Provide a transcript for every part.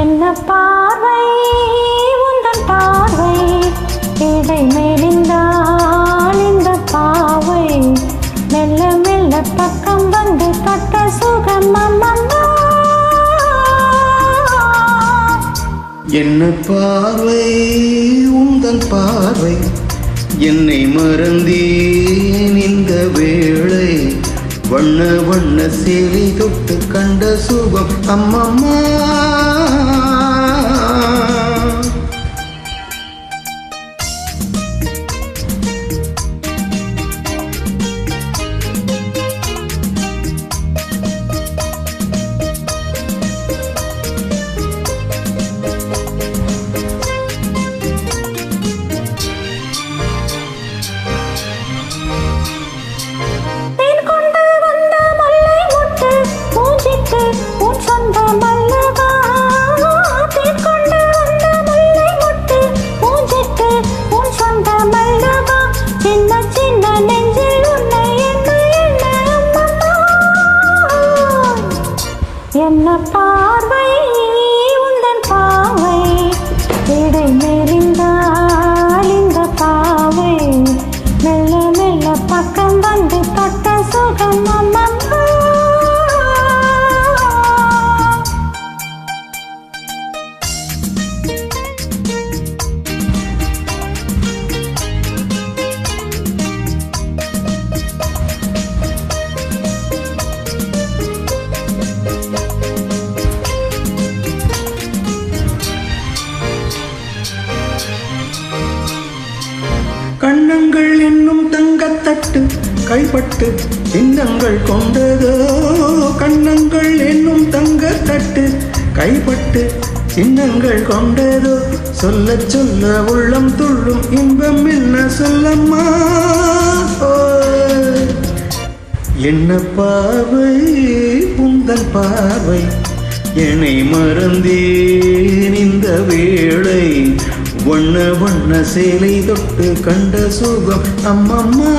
என்ன பார்வை உந்தன் பார்வை இடை மெலிந்தால் இந்த பாவை மெல்ல மெல்ல பக்கம் வந்து தொட்ட சுகம் அம்மம்மா. என்ன பார்வை உந்தன் பார்வை என்னை மறந்தேன் இந்த வேளை வண்ண வண்ண சேலை தொட்டு கண்ட சுகம் அம்மம்மா. என்ன பார்வை உந்தன் பாவை இடை மெலிந்தால் இந்த பாவை மெல்ல மெல்ல பக்கம் வந்து தொட்ட சுகம் அம்மம்மா. கண்ணங்கள் என்னும் தங்கத்தட்டு கைப்பட்டு சின்னங்கள் கொண்டதோ. கண்ணங்கள் என்னும் தங்கத்தட்டு கைப்பட்டு சின்னங்கள் கொண்டதோ. சொல்ல சொல்ல உள்ளம் துள்ளும் இன்பம் என்ன சொல்லம்மா. என்ன பார்வை உந்தன் பார்வை என்னை மறந்தேன் இந்த வேளை வண்ண வண்ண சேலை தொட்டு கண்ட சுகம் அம்மம்மா.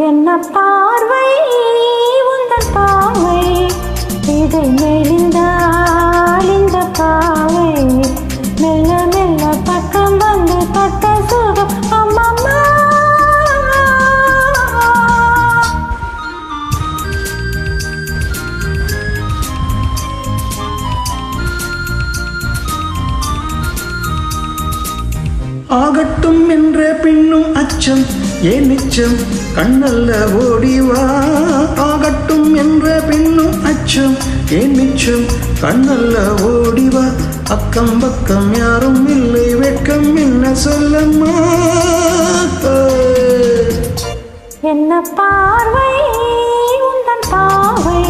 என்ன பார்வை உந்தன் பார்வை இடை மெலிந்தால் இந்த பாவை மெல்ல மெல்ல பக்கம் வந்து தொட்ட சுகம் அம்மம்மா. ஆகட்டும் என்ற பின்னும் அச்சம் ஏன் நிச்சம் கண்ணல்ல ஓடிவா. ஆகட்டும் என்ற பின்னும் அச்சம் ஏன் நிச்சம் கண்ணல்ல ஓடிவா. அக்கம் பக்கம் யாரும் இல்லை வெட்கம் என்ன சொல்லம்மா. என்ன பார்வை உந்தன் பார்வை